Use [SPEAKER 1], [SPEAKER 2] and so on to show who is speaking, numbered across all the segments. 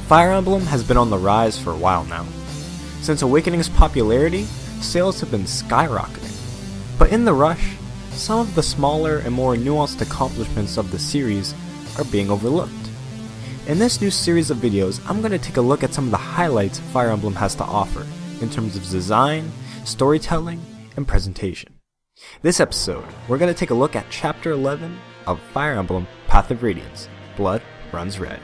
[SPEAKER 1] Fire Emblem has been on the rise for a while now. Since Awakening's popularity, sales have been skyrocketing. But in the rush, some of the smaller and more nuanced accomplishments of the series are being overlooked. In this new series of videos, I'm going to take a look at some of the highlights Fire Emblem has to offer in terms of design, storytelling, and presentation. This episode, we're going to take a look at Chapter 11 of Fire Emblem Path of Radiance, Blood Runs Red.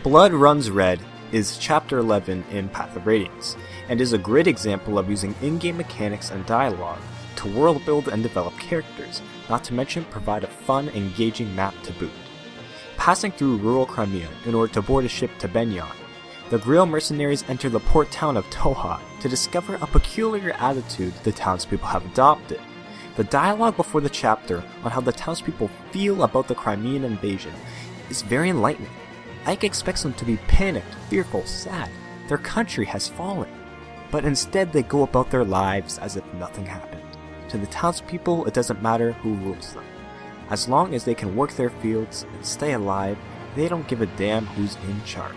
[SPEAKER 1] Blood Runs Red is Chapter 11 in Path of Radiance, and is a great example of using in-game mechanics and dialogue to world build and develop characters, not to mention provide a fun, engaging map to boot. Passing through rural Crimea in order to board a ship to Benyon, the Grill mercenaries enter the port town of Toha to discover a peculiar attitude the townspeople have adopted. The dialogue before the chapter on how the townspeople feel about the Crimean invasion is very enlightening. Ike expects them to be panicked, fearful, sad. Their country has fallen. But instead they go about their lives as if nothing happened. To the townspeople, it doesn't matter who rules them. As long as they can work their fields and stay alive, they don't give a damn who's in charge.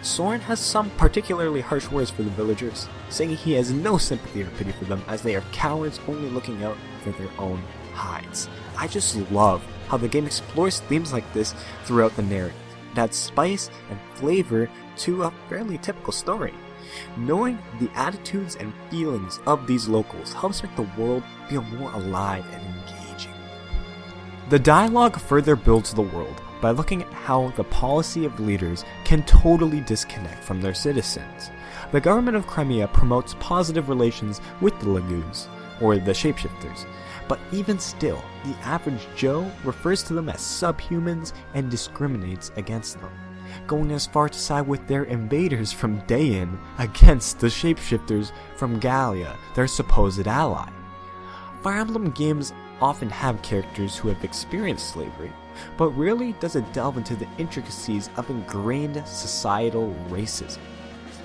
[SPEAKER 1] Soren has some particularly harsh words for the villagers, saying he has no sympathy or pity for them as they are cowards only looking out for their own hides. I just love how the game explores themes like this throughout the narrative. It adds spice and flavor to a fairly typical story. Knowing the attitudes and feelings of these locals helps make the world feel more alive and engaging. The dialogue further builds the world by looking at how the policy of leaders can totally disconnect from their citizens. The government of Crimea promotes positive relations with the Lagoons, or the shapeshifters, but even still, the average Joe refers to them as subhumans and discriminates against them, going as far to side with their invaders from Dayan against the shapeshifters from Gallia, their supposed ally. Fire Emblem games often have characters who have experienced slavery, but rarely does it delve into the intricacies of ingrained societal racism.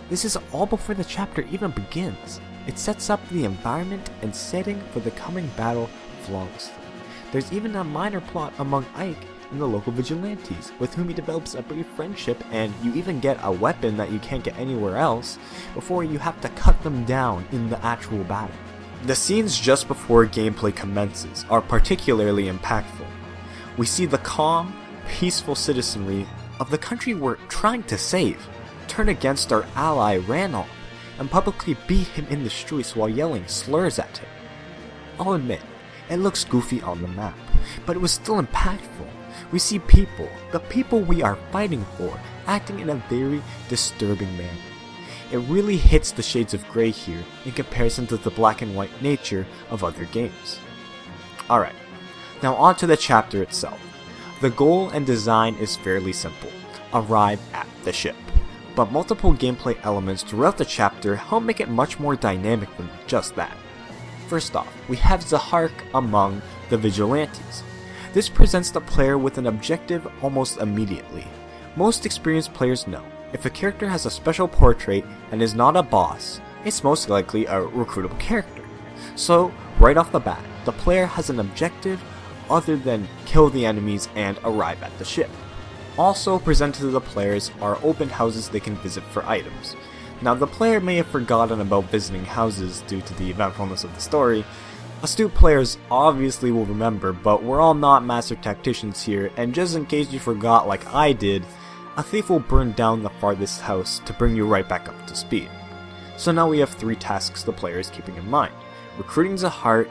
[SPEAKER 1] This is all before the chapter even begins. It sets up the environment and setting for the coming battle flawlessly. There's even a minor plot among Ike and the local vigilantes, with whom he develops a brief friendship, and you even get a weapon that you can't get anywhere else before you have to cut them down in the actual battle. The scenes just before gameplay commences are particularly impactful. We see the calm, peaceful citizenry of the country we're trying to save turn against our ally Ranulf and publicly beat him in the streets while yelling slurs at him. I'll admit, it looks goofy on the map, but it was still impactful. We see people, the people we are fighting for, acting in a very disturbing manner. It really hits the shades of grey here in comparison to the black and white nature of other games. Alright, now on to the chapter itself. The goal and design is fairly simple: arrive at the ship. But multiple gameplay elements throughout the chapter help make it much more dynamic than just that. First off, we have Zahark among the vigilantes. This presents the player with an objective almost immediately. Most experienced players know, if a character has a special portrait and is not a boss, it's most likely a recruitable character. So, right off the bat, the player has an objective other than kill the enemies and arrive at the ship. Also presented to the players are open houses they can visit for items. Now, the player may have forgotten about visiting houses due to the eventfulness of the story. Astute players obviously will remember, but we're all not master tacticians here, and just in case you forgot like I did, a thief will burn down the farthest house to bring you right back up to speed. So now we have 3 tasks the player is keeping in mind: recruiting Zahark,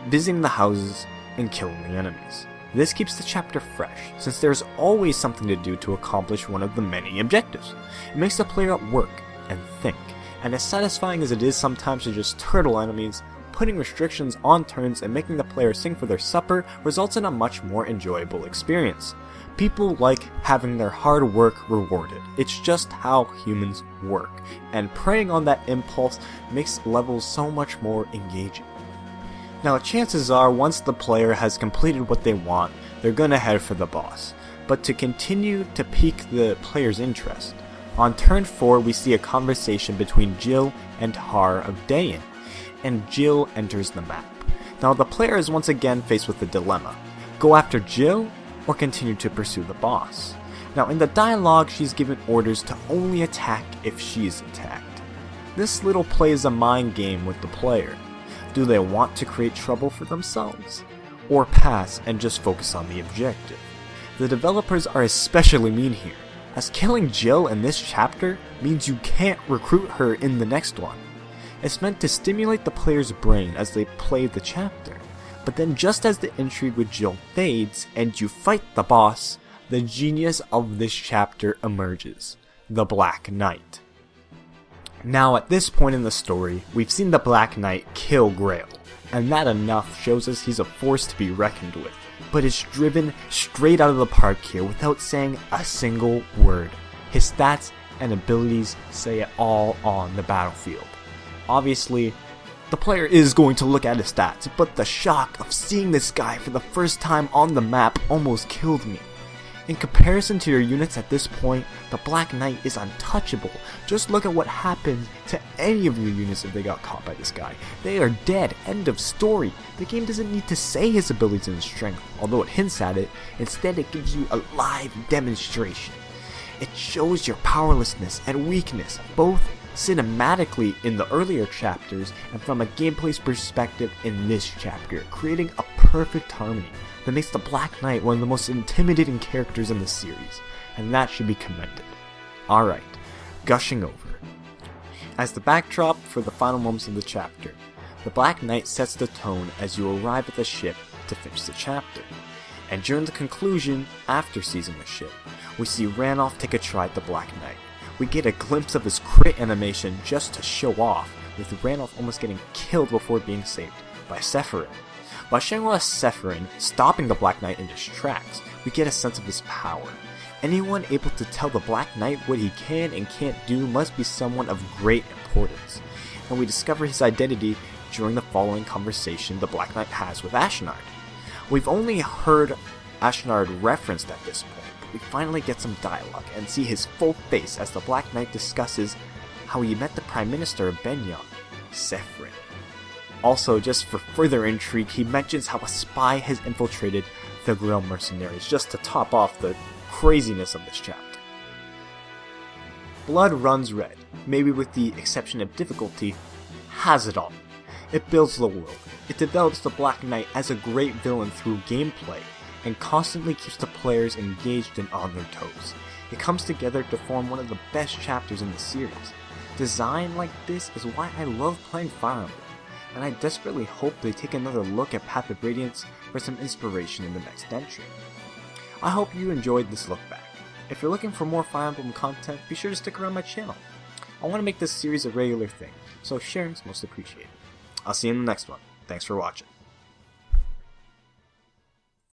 [SPEAKER 1] visiting the houses, and killing the enemies. This keeps the chapter fresh, since there's always something to do to accomplish one of the many objectives. It makes the player work and think, and as satisfying as it is sometimes to just turtle enemies, putting restrictions on turns and making the player sing for their supper results in a much more enjoyable experience. People like having their hard work rewarded. It's just how humans work, and preying on that impulse makes levels so much more engaging. Now, chances are once the player has completed what they want, they're gonna head for the boss. But to continue to pique the player's interest, on turn 4 we see a conversation between Jill and Har of Dayan, and Jill enters the map. Now the player is once again faced with a dilemma: go after Jill or continue to pursue the boss. Now in the dialogue, she's given orders to only attack if she's attacked. This little plays a mind game with the player. Do they want to create trouble for themselves? Or pass and just focus on the objective? The developers are especially mean here, as killing Jill in this chapter means you can't recruit her in the next one. It's meant to stimulate the player's brain as they play the chapter, but then just as the intrigue with Jill fades and you fight the boss, the genius of this chapter emerges, the Black Knight. Now at this point in the story, we've seen the Black Knight kill Grail, and that enough shows us he's a force to be reckoned with, but is driven straight out of the park here without saying a single word. His stats and abilities say it all on the battlefield. Obviously, the player is going to look at his stats, but the shock of seeing this guy for the first time on the map almost killed me. In comparison to your units at this point, the Black Knight is untouchable. Just look at what happened to any of your units if they got caught by this guy. They are dead, end of story. The game doesn't need to say his abilities and strength, although it hints at it. Instead, it gives you a live demonstration. It shows your powerlessness and weakness, both cinematically in the earlier chapters and from a gameplay perspective in this chapter, creating a perfect harmony that makes the Black Knight one of the most intimidating characters in the series, and that should be commended. Alright, gushing over. As the backdrop for the final moments of the chapter, the Black Knight sets the tone as you arrive at the ship to finish the chapter. And during the conclusion, after seizing the ship, we see Ranulph take a try at the Black Knight. We get a glimpse of his crit animation just to show off, with Ranulph almost getting killed before being saved by Sephirin. By showing us Sephirin stopping the Black Knight in his tracks, we get a sense of his power. Anyone able to tell the Black Knight what he can and can't do must be someone of great importance, and we discover his identity during the following conversation the Black Knight has with Ashnard. We've only heard Ashnard referenced at this point, but we finally get some dialogue and see his full face as the Black Knight discusses how he met the Prime Minister of Benyon, Sephirin. Also, just for further intrigue, he mentions how a spy has infiltrated the Grail mercenaries, just to top off the craziness of this chapter. Blood runs red, maybe with the exception of difficulty, has it all. It builds the world, it develops the Black Knight as a great villain through gameplay, and constantly keeps the players engaged and on their toes. It comes together to form one of the best chapters in the series. Design like this is why I love playing Fire Emblem, and I desperately hope they take another look at Path of Radiance for some inspiration in the next entry. I hope you enjoyed this look back. If you're looking for more Fire Emblem content, be sure to stick around my channel. I want to make this series a regular thing, so sharing is most appreciated. I'll see you in the next one. Thanks for watching.